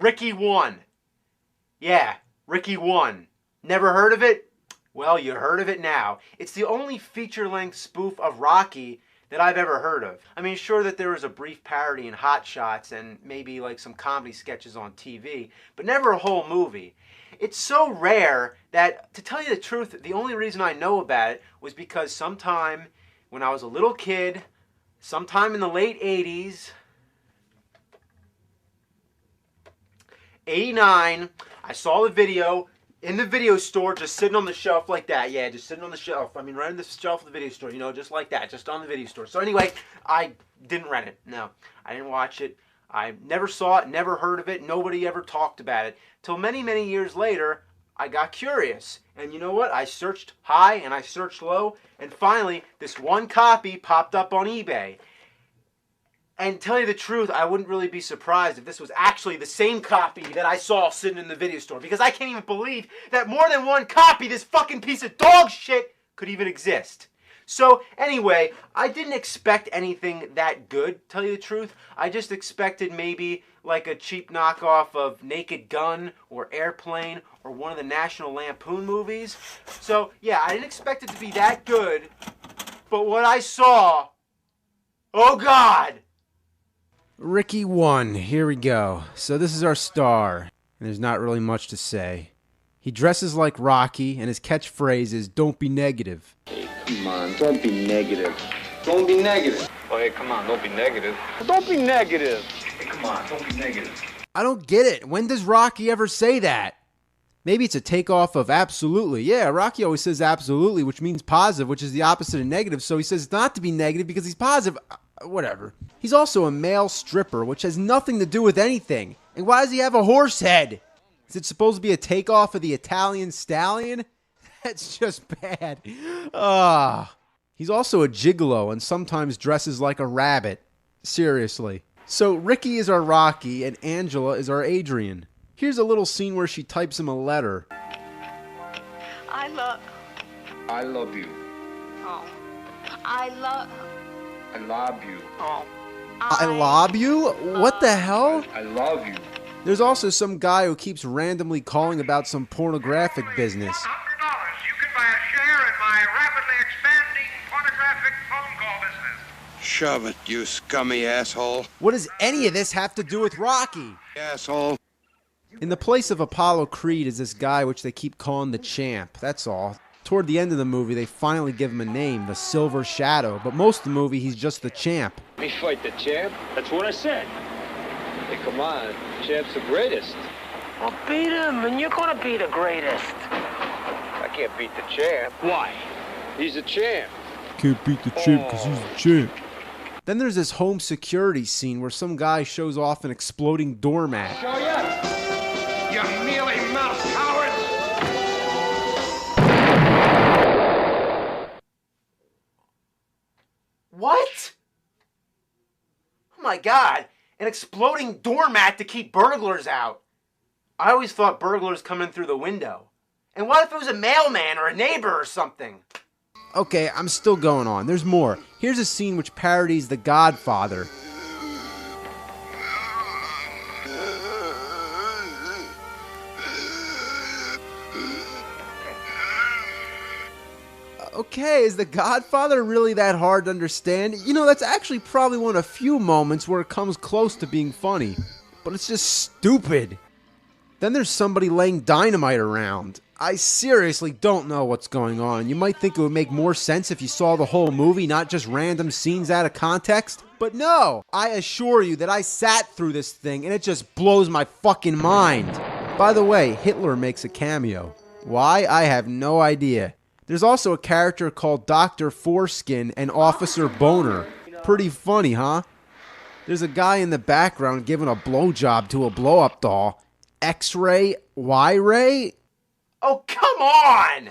Ricky 1. Yeah, Ricky 1. Never heard of it? Well, you heard of it now. It's the only feature-length spoof of Rocky that I've ever heard of. I mean, sure that there was a brief parody in Hot Shots and maybe like some comedy sketches on TV, but never a whole movie. It's so rare that, to tell you the truth, the only reason I know about it was because sometime when I was a little kid, sometime in the late 80s, 89, I saw the video in the video store, just sitting on the shelf like that. Yeah, just sitting on the shelf. I mean, right on the shelf of the video store, you know, just like that, just on the video store. So anyway, I didn't rent it. No, I didn't watch it. I never saw it, never heard of it. Nobody ever talked about it. Till many, many years later, I got curious. And you know what? I searched high and I searched low. And finally, this one copy popped up on eBay. And tell you the truth, I wouldn't really be surprised if this was actually the same copy that I saw sitting in the video store. Because I can't even believe that more than one copy, this fucking piece of dog shit, could even exist. So anyway, I didn't expect anything that good, tell you the truth. I just expected maybe like a cheap knockoff of Naked Gun or Airplane or one of the National Lampoon movies. So yeah, I didn't expect it to be that good. But what I saw, oh God! Ricky 1, here we go. So this is our star, and there's not really much to say. He dresses like Rocky, and his catchphrase is, "Don't be negative." Hey, come on, don't be negative. Don't be negative. Oh, hey, come on, don't be negative. Don't be negative. Hey, come on, don't be negative. I don't get it. When does Rocky ever say that? Maybe it's a takeoff of absolutely. Yeah, Rocky always says absolutely, which means positive, which is the opposite of negative. So he says not to be negative because he's positive. Whatever. He's also a male stripper, which has nothing to do with anything. And why does he have a horse head? Is it supposed to be a takeoff of the Italian stallion? That's just bad. He's also a gigolo and sometimes dresses like a rabbit. Seriously. So Ricky is our Rocky and Angela is our Adrian. Here's a little scene where she types him a letter. I love you. Oh. I love you. Oh. I lob you? What the hell? I love you. There's also some guy who keeps randomly calling about some pornographic business. $100. You can buy a share in my rapidly expanding pornographic phone call business. Shove it, you scummy asshole. What does any of this have to do with Rocky? Asshole. In the place of Apollo Creed is this guy which they keep calling the Champ, that's all. Toward the end of the movie, they finally give him a name, the Silver Shadow, but most of the movie, he's just the Champ. Me fight the champ? That's what I said. Hey, come on. Champ's the greatest. Well, beat him, and you're gonna be the greatest. I can't beat the champ. Why? He's a champ. Can't beat the champ because he's the champ. Then there's this home security scene where some guy shows off an exploding doormat. Show ya! You mealy-mouthed cowards! What? Oh my God, an exploding doormat to keep burglars out. I always thought burglars come in through the window. And what if it was a mailman or a neighbor or something? Okay, I'm still going on. There's more. Here's a scene which parodies The Godfather. Okay, is The Godfather really that hard to understand? You know, that's actually probably one of the few moments where it comes close to being funny. But it's just stupid. Then there's somebody laying dynamite around. I seriously don't know what's going on. You might think it would make more sense if you saw the whole movie, not just random scenes out of context. But no, I assure you that I sat through this thing and it just blows my fucking mind. By the way, Hitler makes a cameo. Why? I have no idea. There's also a character called Dr. Foreskin and Officer Boner. Pretty funny, huh? There's a guy in the background giving a blowjob to a blow-up doll. X-ray? Y-ray? Oh, come on!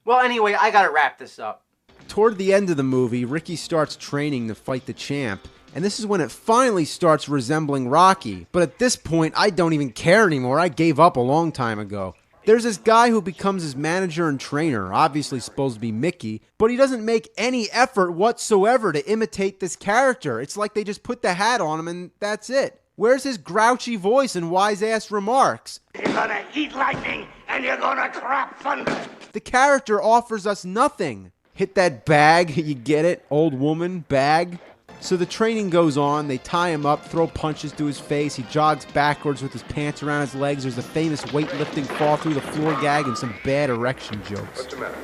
Well, anyway, I gotta wrap this up. Toward the end of the movie, Ricky starts training to fight the champ. And this is when it finally starts resembling Rocky. But at this point, I don't even care anymore. I gave up a long time ago. There's this guy who becomes his manager and trainer, obviously supposed to be Mickey, but he doesn't make any effort whatsoever to imitate this character. It's like they just put the hat on him and that's it. Where's his grouchy voice and wise-ass remarks? You're gonna eat lightning and you're gonna crap thunder. The character offers us nothing. Hit that bag, you get it? Old woman, bag. So the training goes on, they tie him up, throw punches to his face, he jogs backwards with his pants around his legs, there's a famous weightlifting fall through the floor gag and some bad erection jokes. What's the matter?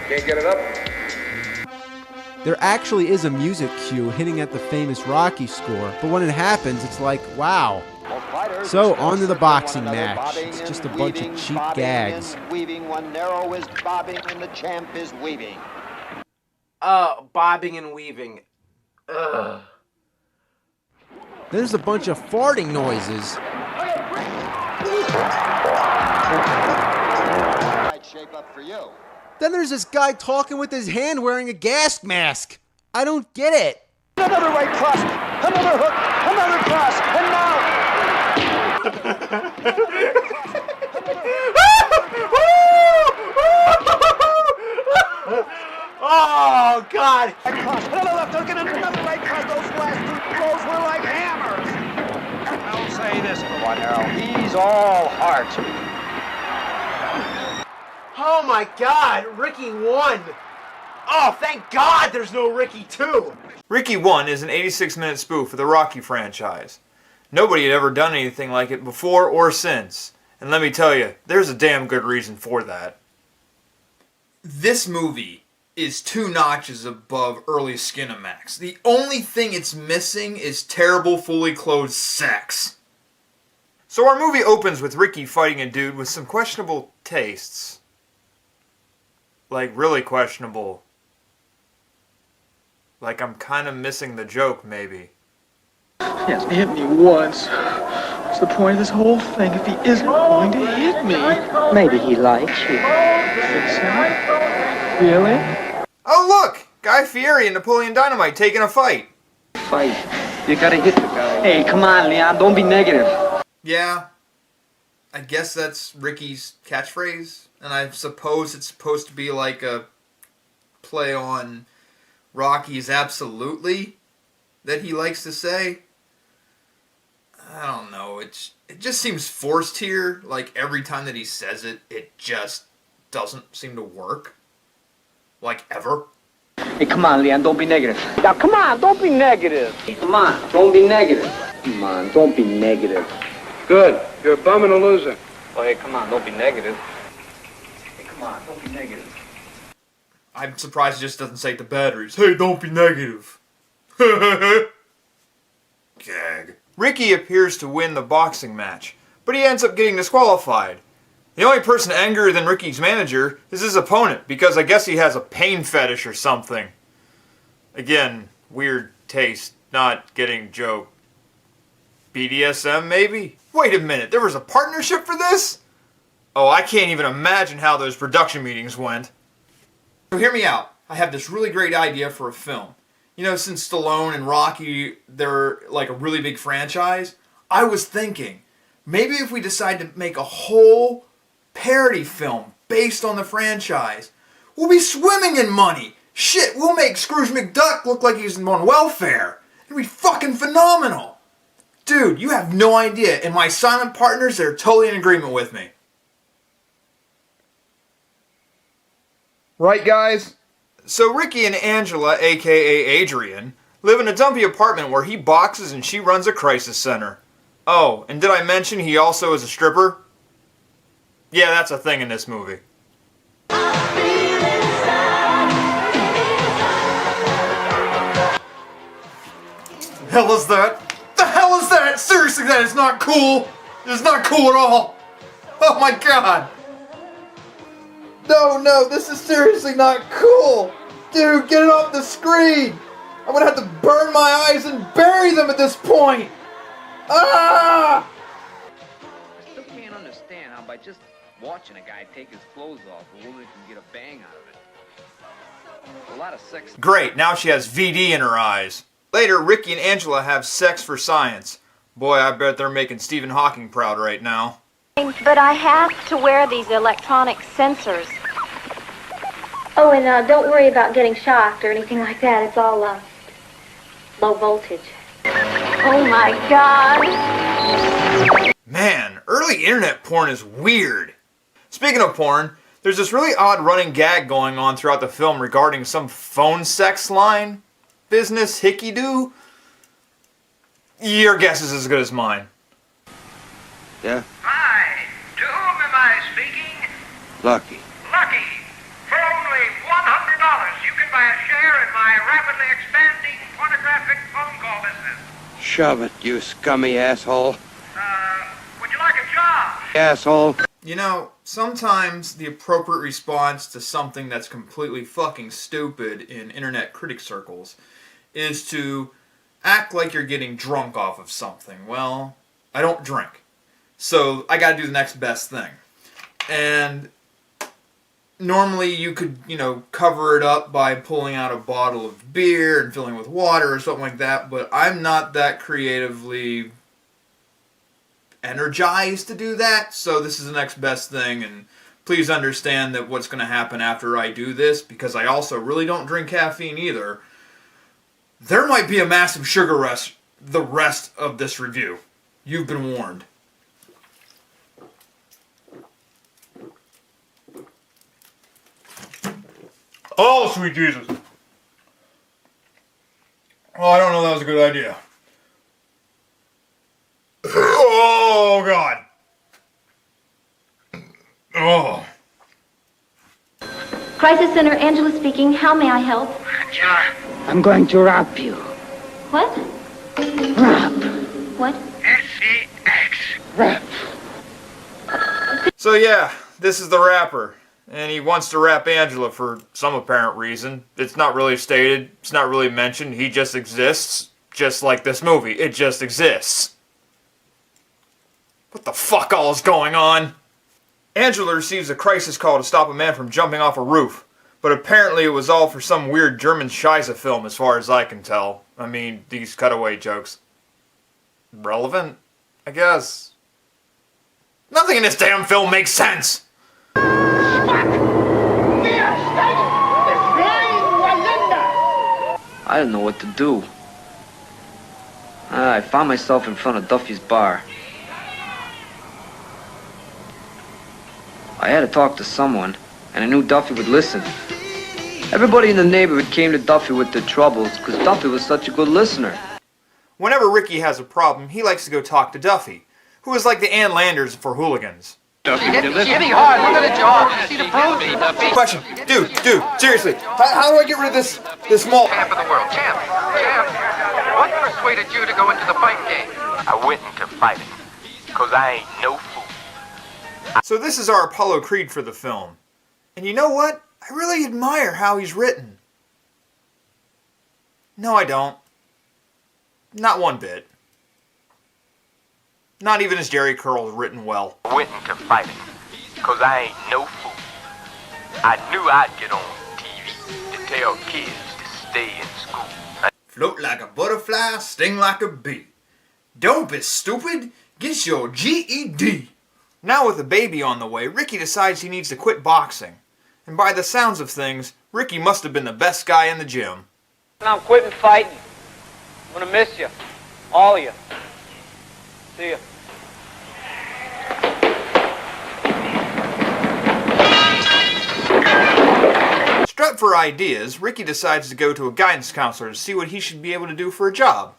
Can't get it up? There actually is a music cue hitting at the famous Rocky score, but when it happens, it's like, wow. So, on to the boxing match. It's just a bunch of cheap gags. Weaving, one narrow is bobbing and the champ is weaving. Bobbing and weaving. Ugh. There's a bunch of farting noises. Right shape up for you. Then there's this guy talking with his hand wearing a gas mask. I don't get it. Another right cross, another hook, another cross, and now. Oh, God. Right cross, another left hook, and another right cross. Those last two blows were like hammers. I'll say this for one, Harold. He's all heart. Oh, my God. Ricky won. Oh, thank God there's no Ricky 2. Ricky 1 is an 86-minute spoof of the Rocky franchise. Nobody had ever done anything like it before or since. And let me tell you, there's a damn good reason for that. This movie is 2 notches above early Skinamax. The only thing it's missing is terrible, fully clothed sex. So our movie opens with Ricky fighting a dude with some questionable tastes. Like, really questionable. Like, I'm kind of missing the joke, maybe. He hasn't hit me once. What's the point of this whole thing if he isn't going to hit me? Maybe he likes you. Think so? Really? Oh, look! Guy Fieri and Napoleon Dynamite taking a fight. Fight. You gotta hit the guy. Hey, come on, Leon. Don't be negative. Yeah. I guess that's Ricky's catchphrase. And I suppose it's supposed to be like a play on Rocky's absolutely that he likes to say. I don't know. It just seems forced here. Like every time that he says it, it just doesn't seem to work. Like ever. Hey, come on, Leon. Don't be negative. Now, come on, don't be negative. Come on. Don't be negative. Come on, don't be negative. Good. You're a bum and a loser. Oh, hey, come on. Don't be negative. Hey, come on. Don't be negative. I'm surprised it just doesn't say to batteries, hey, don't be negative. Gag. Ricky appears to win the boxing match, but he ends up getting disqualified. The only person angrier than Ricky's manager is his opponent, because I guess he has a pain fetish or something. Again, weird taste, not getting joke. BDSM, maybe? Wait a minute, there was a partnership for this? Oh, I can't even imagine how those production meetings went. So hear me out. I have this really great idea for a film. You know, since Stallone and Rocky, they're like a really big franchise, I was thinking, maybe if we decide to make a whole parody film based on the franchise, we'll be swimming in money. Shit, we'll make Scrooge McDuck look like he's on welfare. It'd be fucking phenomenal. Dude, you have no idea, and my silent partners, they're totally in agreement with me. Right, guys? So Ricky and Angela, aka Adrian, live in a dumpy apartment where he boxes and she runs a crisis center. Oh, and did I mention he also is a stripper? Yeah, that's a thing in this movie. The hell is that? The hell is that? Seriously, that is not cool. It is not cool at all. Oh my god. No, this is seriously not cool. Dude, get it off the screen. I'm gonna have to burn my eyes and bury them at this point. Ah! I still can't understand how by just watching a guy take his clothes off, a woman can get a bang out of it. A lot of sex. Great, now she has VD in her eyes. Later, Ricky and Angela have sex for science. Boy, I bet they're making Stephen Hawking proud right now. But I have to wear these electronic sensors. Oh, and don't worry about getting shocked or anything like that. It's all low voltage. Oh my God. Man, early internet porn is weird. Speaking of porn, there's this really odd running gag going on throughout the film regarding some phone sex line business hickey-do. Your guess is as good as mine. Yeah? Hi, to whom am I speaking? Lucky. Lucky. For only $100, you can buy a share in my rapidly expanding pornographic phone call business. Shove it, you scummy asshole. Would you like a job? Asshole. You know, sometimes the appropriate response to something that's completely fucking stupid in internet critic circles is to act like you're getting drunk off of something. Well, I don't drink, so I gotta do the next best thing. And normally you could, cover it up by pulling out a bottle of beer and filling it with water or something like that, but I'm not that creatively energized to do that, so this is the next best thing, and please understand that what's going to happen after I do this, because I also really don't drink caffeine either, there might be a massive sugar rush the rest of this review. You've been warned. Oh, sweet Jesus. Oh, I don't know, that was a good idea. Oh, God. Oh. Crisis Center, Angela speaking. How may I help? Angela. I'm going to rob you. What? Rob. What? S-E-X. Rap. So yeah, this is the rapper. And he wants to rap Angela for some apparent reason. It's not really stated. It's not really mentioned. He just exists. Just like this movie. It just exists. What the fuck all is going on? Angela receives a crisis call to stop a man from jumping off a roof. But apparently it was all for some weird German Scheisse film as far as I can tell. I mean, these cutaway jokes. Relevant? I guess. Nothing in this damn film makes sense! I didn't know what to do. I found myself in front of Duffy's bar. I had to talk to someone, and I knew Duffy would listen. Everybody in the neighborhood came to Duffy with their troubles because Duffy was such a good listener. Whenever Ricky has a problem, he likes to go talk to Duffy, who is like the Ann Landers for hooligans. Duffy, hit me hard. Look at the jaw. See the bruise? Question. Dude, seriously. How do I get rid of this malt? Champ of the world. Champ. What persuaded you to go into the fight game? I went into fighting, because I ain't no fool. So this is our Apollo Creed for the film. And you know what? I really admire how he's written. No, I don't. Not one bit. Not even his Jerry Curl's written well. I went into fighting, because I ain't no fool. I knew I'd get on TV to tell kids to stay in school. Float like a butterfly, sting like a bee. Don't be stupid, get your GED. Now with a baby on the way, Ricky decides he needs to quit boxing. And by the sounds of things, Ricky must have been the best guy in the gym. I'm quitting fighting. I'm gonna miss you. All of you. See ya. Strapped for ideas, Ricky decides to go to a guidance counselor to see what he should be able to do for a job.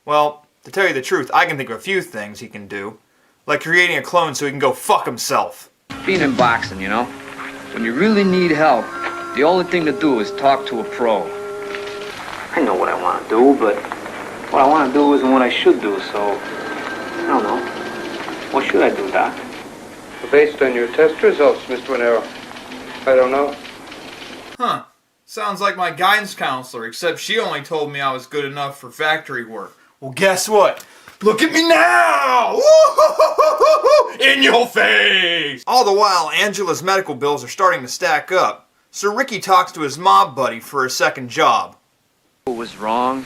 Well, to tell you the truth, I can think of a few things he can do. Like creating a clone so he can go fuck himself. Being in boxing, when you really need help, the only thing to do is talk to a pro. I know what I want to do, but what I want to do isn't what I should do, so I don't know. What should I do, Doc? Based on your test results, Mr. Monero, I don't know. Huh. Sounds like my guidance counselor, except she only told me I was good enough for factory work. Well, guess what? Look at me now! Woo-hoo-hoo-hoo-hoo! In your face! All the while, Angela's medical bills are starting to stack up, so Ricky talks to his mob buddy for a second job. It was wrong,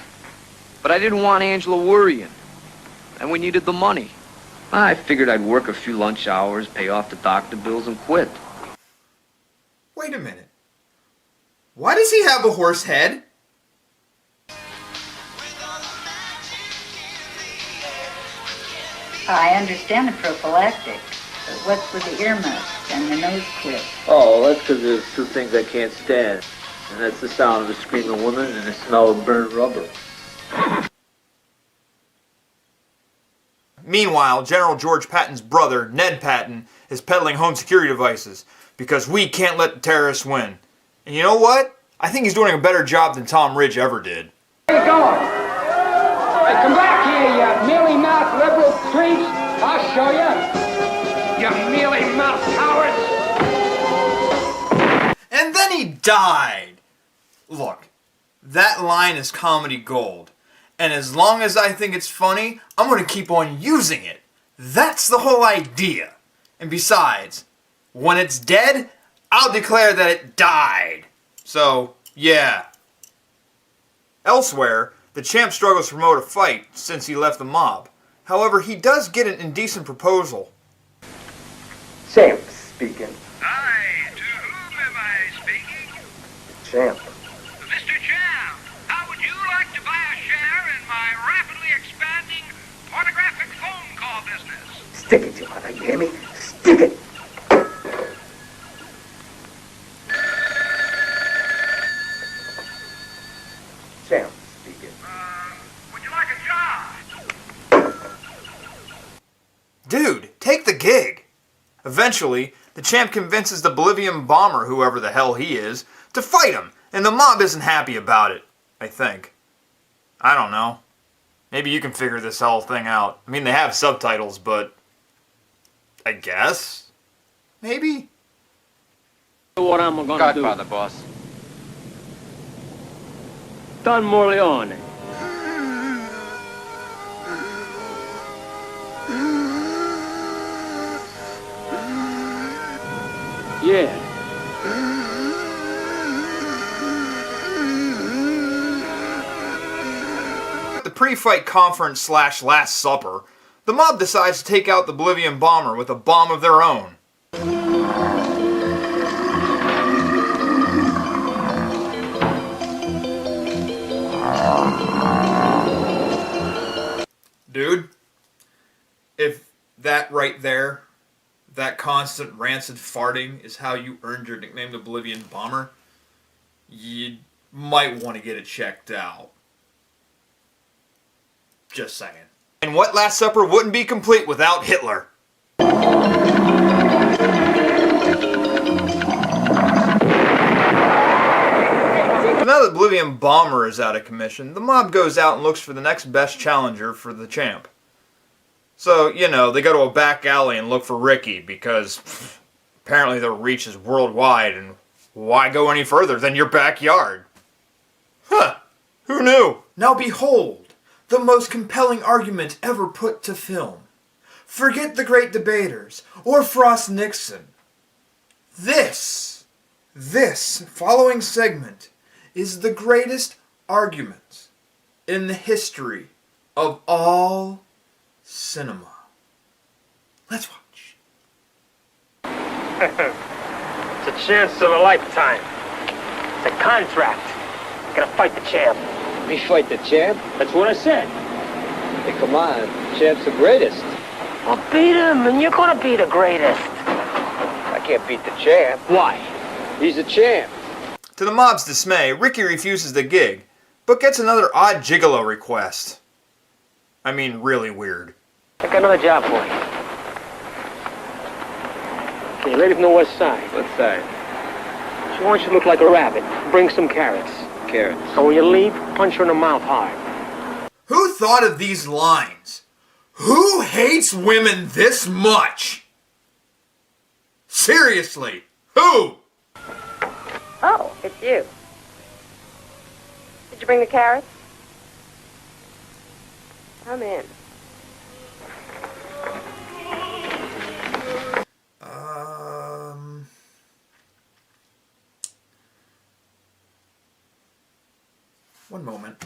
but I didn't want Angela worrying, and we needed the money. I figured I'd work a few lunch hours, pay off the doctor bills, and quit. Wait a minute. Why does he have a horse head? I understand the prophylactic, but what's with the earmuffs and the nose clip? Oh, that's because there's two things I can't stand. And that's the sound of a screaming woman and the smell of burnt rubber. Meanwhile, General George Patton's brother, Ned Patton, is peddling home security devices because we can't let the terrorists win. And you know what? I think he's doing a better job than Tom Ridge ever did. Where you going? Hey, come back here, you mealy-mouthed liberal creeps. I'll show you. You mealy-mouthed cowards. And then he died. Look, that line is comedy gold. And as long as I think it's funny, I'm going to keep on using it. That's the whole idea. And besides, when it's dead, I'll declare that it died. So, yeah. Elsewhere, the champ struggles to promote a fight since he left the mob. However, he does get an indecent proposal. Champ speaking. Hi, to whom am I speaking? Champ. Mr. Champ, how would you like to buy a share in my rapidly expanding pornographic phone call business? Stick it, you mother, you hear me? Stick it! Champ speaking. Would you like a job? Dude, take the gig. Eventually, the champ convinces the Bolivian bomber, whoever the hell he is, to fight him, and the mob isn't happy about it, I think. I don't know. Maybe you can figure this whole thing out. I mean, they have subtitles, but I guess? Maybe? What I'm gonna do. Godfather, boss. Don Morleone. Yeah. At the pre-fight conference / Last Supper, the mob decides to take out the Bolivian bomber with a bomb of their own. Dude, if that right there, that constant rancid farting is how you earned your nickname the Bolivian bomber, you might want to get it checked out. Just saying. And what Last Supper wouldn't be complete without Hitler? Now that Bolivian bomber is out of commission, the mob goes out and looks for the next best challenger for the champ. So, you know, they go to a back alley and look for Ricky because apparently their reach is worldwide, and why go any further than your backyard? Huh, who knew? Now behold, the most compelling argument ever put to film. Forget the great debaters or Frost Nixon. This following segment is the greatest argument in the history of all cinema. Let's watch. It's a chance of a lifetime. It's a contract. I'm gonna fight the champ. Me fight the champ? That's what I said. Hey, come on. Champ's the greatest. Well, beat him, and you're gonna be the greatest. I can't beat the champ. Why? He's the champ. To the mob's dismay, Ricky refuses the gig, but gets another odd gigolo request. I mean, really weird. I got another job for you. Okay, lady from the west side. What side? She wants you to look like a rabbit. Bring some carrots. Carrots. So when you leave, punch her in the mouth hard. Who thought of these lines? Who hates women this much? Seriously, who? Oh, it's you. Did you bring the carrots? Come in. One moment.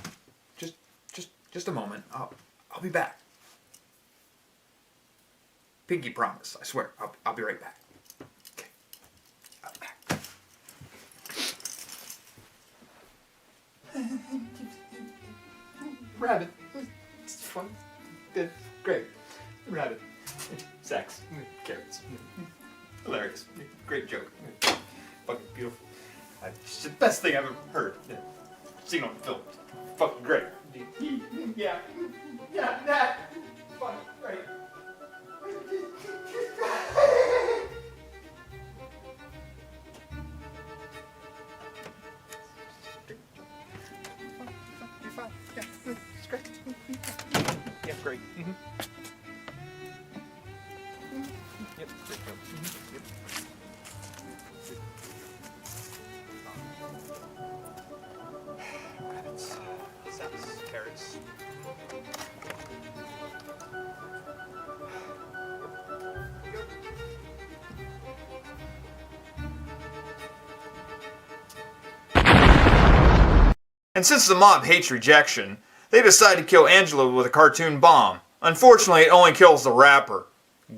Just a moment. I'll be back. Pinky promise. I swear. I'll be right back. Okay. I'll be back. Rabbit. It's fun. Great. rabbit. Sex. Carrots. Hilarious. Great joke. Fucking beautiful. It's the best thing I've ever heard. Seen on film. Fucking great. Yeah. Yeah, that. Fucking great. Yeah, great. Yep, great joke. Yep. Rabbits, sex, carrots. And since the mob hates rejection, they decide to kill Angela with a cartoon bomb. Unfortunately, it only kills the rapper.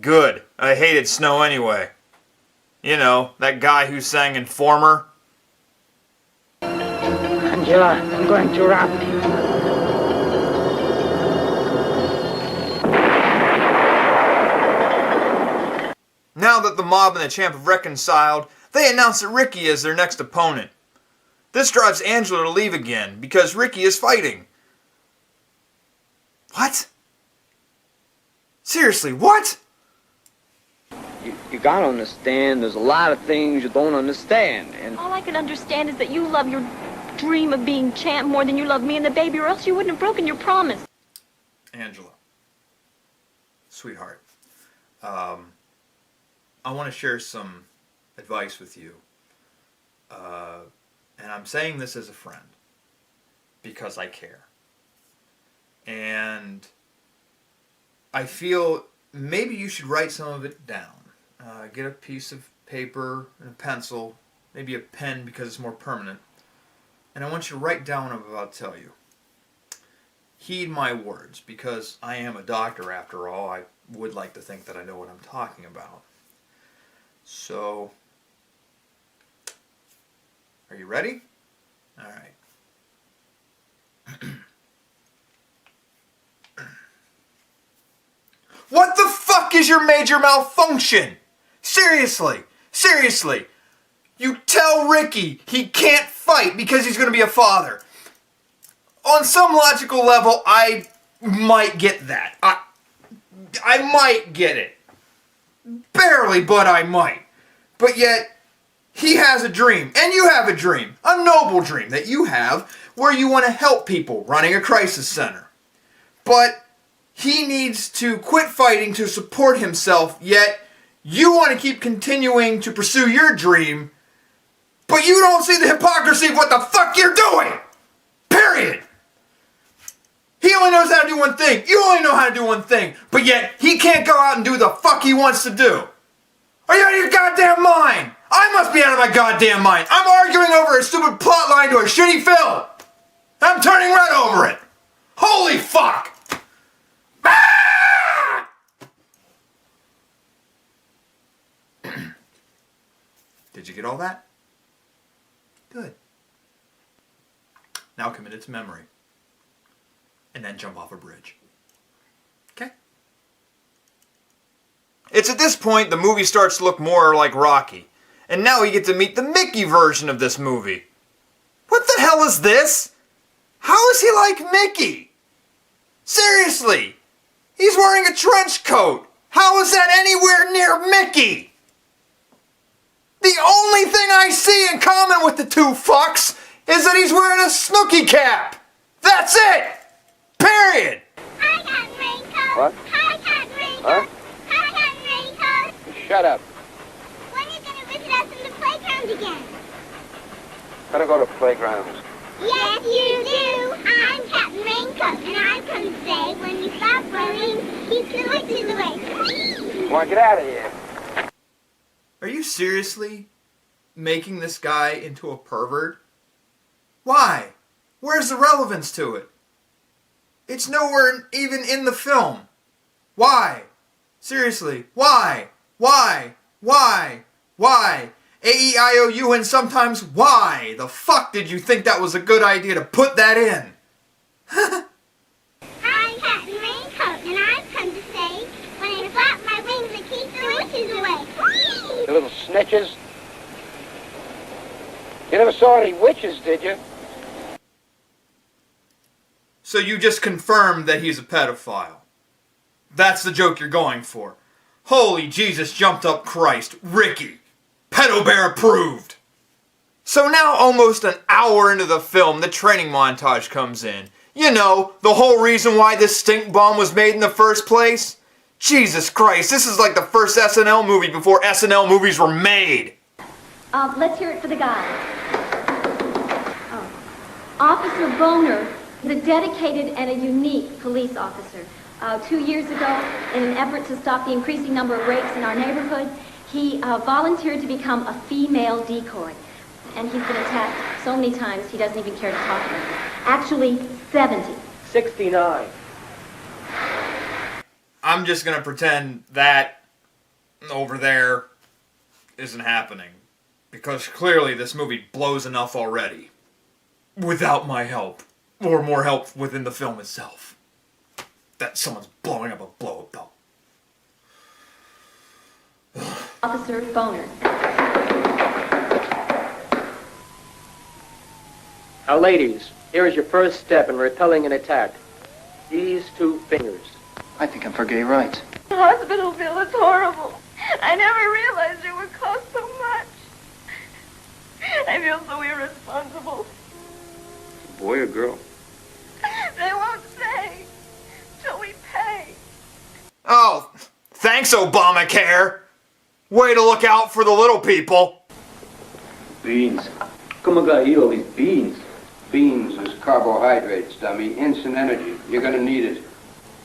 Good. I hated Snow anyway. You know, that guy who sang Informer. Angela, I'm going to rob you. Now that the mob and the champ have reconciled, they announce that Ricky is their next opponent. This drives Angela to leave again, because Ricky is fighting. What? Seriously, what? You gotta understand, there's a lot of things you don't understand, and... All I can understand is that you love your dream of being champ more than you love me and the baby, or else you wouldn't have broken your promise. Angela. Sweetheart. I want to share some advice with you. And I'm saying this as a friend. Because I care. And I feel maybe you should write some of it down. Get a piece of paper and a pencil, maybe a pen because it's more permanent. And I want you to write down what I'm about to tell you. Heed my words, because I am a doctor after all. I would like to think that I know what I'm talking about. So, are you ready? All right. What the fuck is your major malfunction? Seriously, seriously. You tell Ricky he can't fight because he's going to be a father. On some logical level, I might get that. I might get it. Barely, but I might. But yet, he has a dream, and you have a dream, a noble dream that you have, where you want to help people running a crisis center. But he needs to quit fighting to support himself, yet you want to keep continuing to pursue your dream, but you don't see the hypocrisy of what the fuck you're doing! Period! He only knows how to do one thing. You only know how to do one thing. But yet, he can't go out and do the fuck he wants to do. Are you out of your goddamn mind? I must be out of my goddamn mind. I'm arguing over a stupid plot line to a shitty film. I'm turning red over it. Holy fuck! Ah! Did you get all that? Good. Now commit it to memory. And then jump off a bridge. Okay? It's at this point the movie starts to look more like Rocky. And now we get to meet the Mickey version of this movie. What the hell is this? How is he like Mickey? Seriously! He's wearing a trench coat! How is that anywhere near Mickey? The only thing I see in common with the two fucks is that he's wearing a Snooki cap! That's it! Period! I got raincoat. What? I got raincoat. Huh? I got raincoat. Shut up. When are you going to visit us in the playground again? I don't go to playgrounds. Yes, you do. I'm Captain Raincoat, and I've come to say when you stop worrying, keep the witches away. Come on, get out of here. Are you seriously making this guy into a pervert? Why? Where's the relevance to it? It's nowhere even in the film. Why? Seriously, why? Why? Why? Why? A-E-I-O-U and sometimes why? The fuck did you think that was a good idea to put that in? I'm Captain Raincoat, and I've come to say when little snitches. You never saw any witches, did you? So you just confirmed that he's a pedophile. That's the joke you're going for. Holy Jesus jumped up Christ. Ricky. Pedo Bear approved. So now almost an hour into the film, the training montage comes in. You know, the whole reason why this stink bomb was made in the first place? Jesus Christ, this is like the first SNL movie before SNL movies were made. Let's hear it for the guy. Officer Boner is a dedicated and a unique police officer. 2 years ago, in an effort to stop the increasing number of rapes in our neighborhood, he volunteered to become a female decoy. And he's been attacked so many times he doesn't even care to talk about it. Actually, 70. 69. I'm just gonna pretend that over there isn't happening. Because clearly this movie blows enough already. Without my help. Or more help within the film itself. That someone's blowing up a blow-up doll. Officer Boner. Now, ladies, here is your first step in repelling an attack. These two fingers. I think I'm for gay rights. The hospital bill is horrible. I never realized it would cost so much. I feel so irresponsible. Boy or girl? They won't say till we pay. Oh, thanks Obamacare. Way to look out for the little people. Beans. Come on, gotta eat all these beans. Beans is carbohydrates, dummy. Instant energy. You're gonna need it.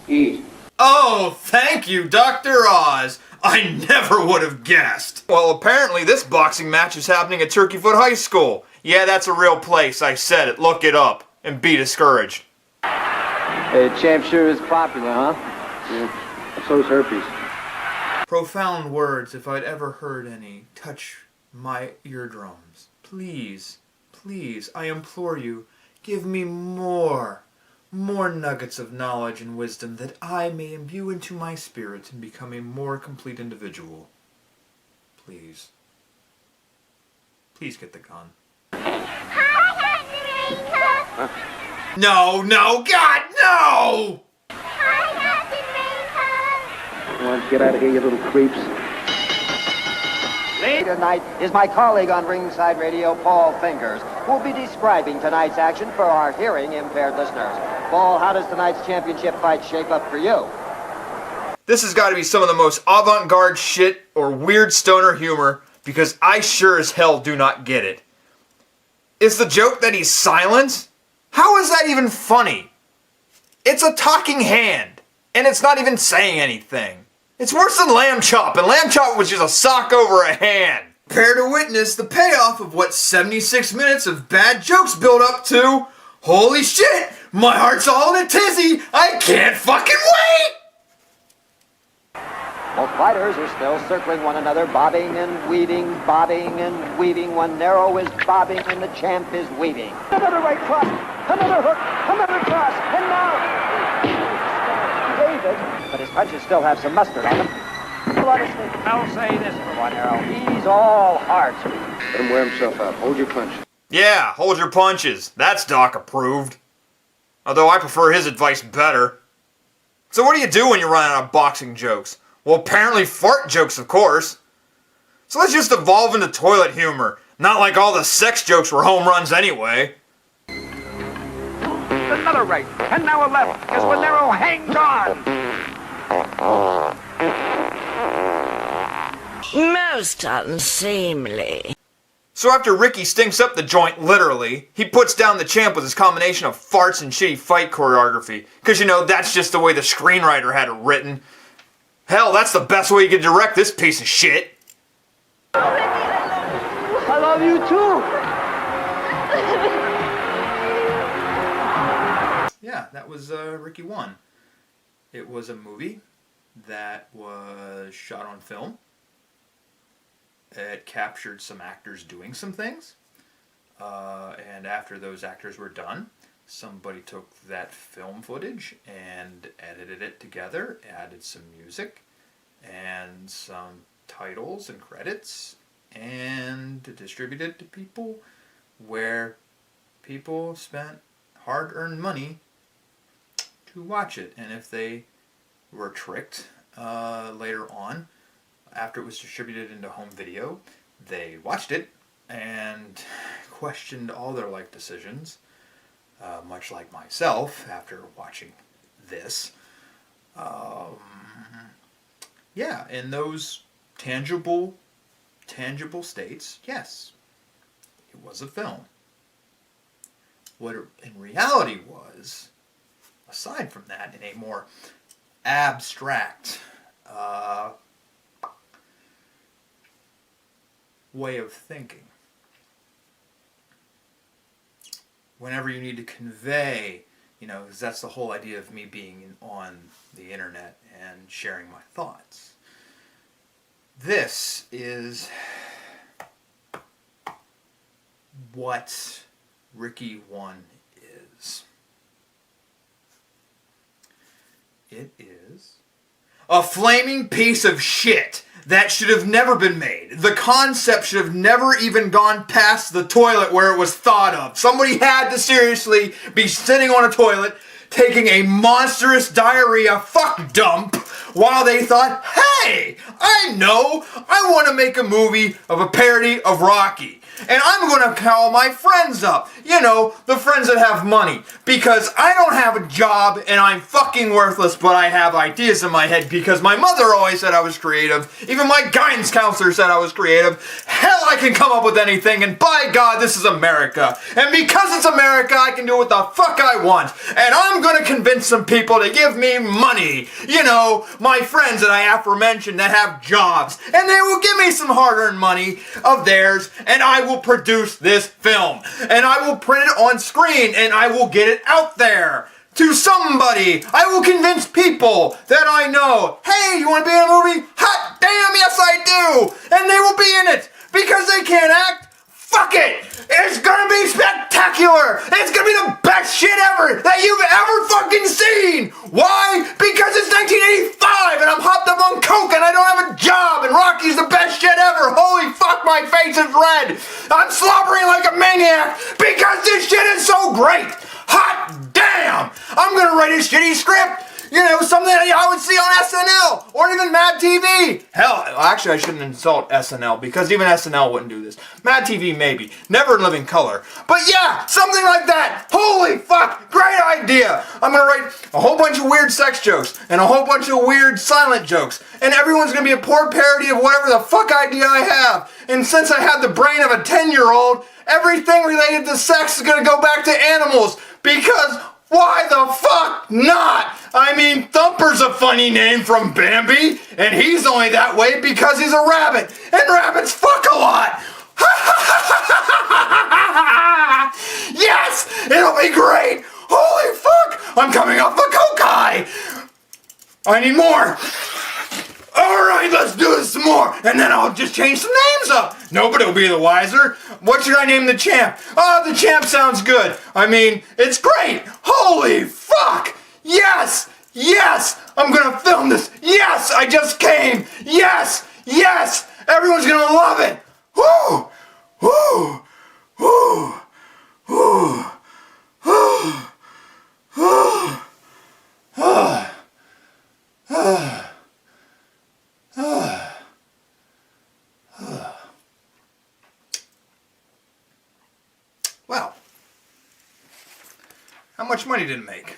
Eat. Oh, thank you, Dr. Oz. I never would have guessed. Well, apparently this boxing match is happening at Turkeyfoot High School. Yeah, that's a real place. I said it. Look it up. And be discouraged. Hey, champ sure is popular, huh? Yeah. So's herpes. Profound words, if I'd ever heard any, touch my eardrums. Please, please, I implore you, give me more nuggets of knowledge and wisdom that I may imbue into my spirit and become a more complete individual. Please. Please get the gun. Huh? No, God, no! Come on, get out of here, you little creeps. Tonight is my colleague on Ringside Radio, Paul Fingers, who will be describing tonight's action for our hearing-impaired listeners. Paul, how does tonight's championship fight shape up for you? This has got to be some of the most avant-garde shit or weird stoner humor, because I sure as hell do not get it. Is the joke that he's silent? How is that even funny? It's a talking hand, and it's not even saying anything. It's worse than Lamb Chop, and Lamb Chop was just a sock over a hand. Prepare to witness the payoff of what 76 minutes of bad jokes build up to. Holy shit! My heart's all in a tizzy! I can't fucking wait! Both fighters are still circling one another, bobbing and weaving. One narrow is bobbing, and the champ is weaving. Another right cross, another hook, another cross, and now... David, but his punches still have some mustard on them. I'll say this for one arrow. He's all heart. Let him wear himself out. Hold your punch. Yeah, hold your punches. That's Doc approved. Although I prefer his advice better. So what do you do when you run out of boxing jokes? Well, apparently fart jokes, of course. So let's just evolve into toilet humor. Not like all the sex jokes were home runs anyway. Another right, and now a left, as Lanero hangs on. Most unseemly. So after Ricky stinks up the joint, literally, he puts down the champ with his combination of farts and shitty fight choreography. Because, you know, that's just the way the screenwriter had it written. Hell, that's the best way you can direct this piece of shit. I love you too. Yeah, that was Ricky 1. It was a movie that was shot on film. It captured some actors doing some things. And after those actors were done, somebody took that film footage and edited it together, added some music, and some titles and credits and distribute it to people where people spent hard-earned money to watch it. And if they were tricked later on, after it was distributed into home video, they watched it and questioned all their life decisions, much like myself after watching this. Yeah, in those tangible states, yes, it was a film. What it in reality was, aside from that, in a more abstract way of thinking, whenever you need to convey, because that's the whole idea of me being on the internet and sharing my thoughts. This is what Ricky 1 is. It is a flaming piece of shit that should have never been made. The concept should have never even gone past the toilet where it was thought of. Somebody had to seriously be sitting on a toilet taking a monstrous diarrhea fuck dump while they thought, hey, I know, I want to make a movie of a parody of Rocky. And I'm going to call my friends up. The friends that have money. Because I don't have a job and I'm fucking worthless, but I have ideas in my head because my mother always said I was creative. Even my guidance counselor said I was creative. Hell, I can come up with anything, and by God, this is America. And because it's America, I can do what the fuck I want. And I'm going to convince some people to give me money. My friends that I aforementioned that have jobs. And they will give me some hard-earned money of theirs, and I will produce this film. And I will print it on screen, and I will get it out there to somebody. I will convince people that I know, hey, you want to be in a movie? Hot damn, yes I do! And they will be in it because they can't act. Fuck it! It's gonna be spectacular! It's gonna be the best shit ever that you've ever fucking seen! Why? Because it's 1985 and I'm hopped up on coke and I don't have a job and Rocky's the best shit ever! Holy fuck, my face is red! I'm slobbering like a maniac because this shit is so great! Hot damn! I'm gonna write a shitty script! Something that I would see on SNL or even Mad TV. Hell, actually I shouldn't insult SNL because even SNL wouldn't do this. Mad TV maybe, never in living color. But yeah, something like that. Holy fuck, great idea. I'm gonna write a whole bunch of weird sex jokes and a whole bunch of weird silent jokes. And everyone's gonna be a poor parody of whatever the fuck idea I have. And since I have the brain of a 10-year-old, everything related to sex is gonna go back to animals because why the fuck not? I mean, Thumper's a funny name from Bambi, and he's only that way because he's a rabbit, and rabbits fuck a lot. Yes, it'll be great. Holy fuck, I'm coming off a coke high. I need more. Alright, let's do this some more, and then I'll just change some names up. Nobody will be the wiser. What should I name the champ? Oh, the champ sounds good. I mean, it's great. Holy fuck. Yes, yes, I'm gonna film this. Yes, I just came. Yes, yes, everyone's gonna love it. Woo, woo, woo, woo, woo, woo. Well, how much money did it make?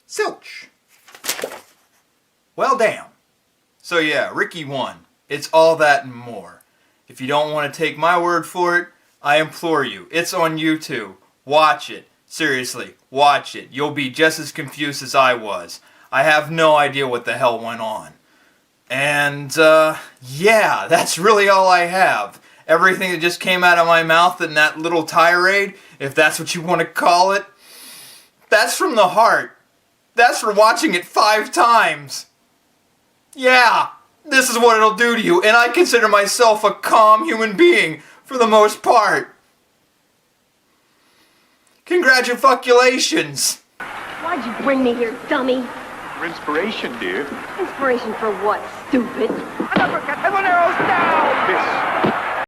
Zilch. Well, damn. So yeah, Ricky 1. It's all that and more. If you don't want to take my word for it, I implore you. It's on YouTube. Watch it. Seriously, watch it. You'll be just as confused as I was. I have no idea what the hell went on. And, yeah, that's really all I have. Everything that just came out of my mouth in that little tirade, if that's what you want to call it, that's from the heart. That's for watching it 5 times. Yeah, this is what it'll do to you, and I consider myself a calm human being, for the most part. Congratulations. Why'd you bring me here, dummy? for inspiration, dear. Inspiration for what, stupid? An uppercut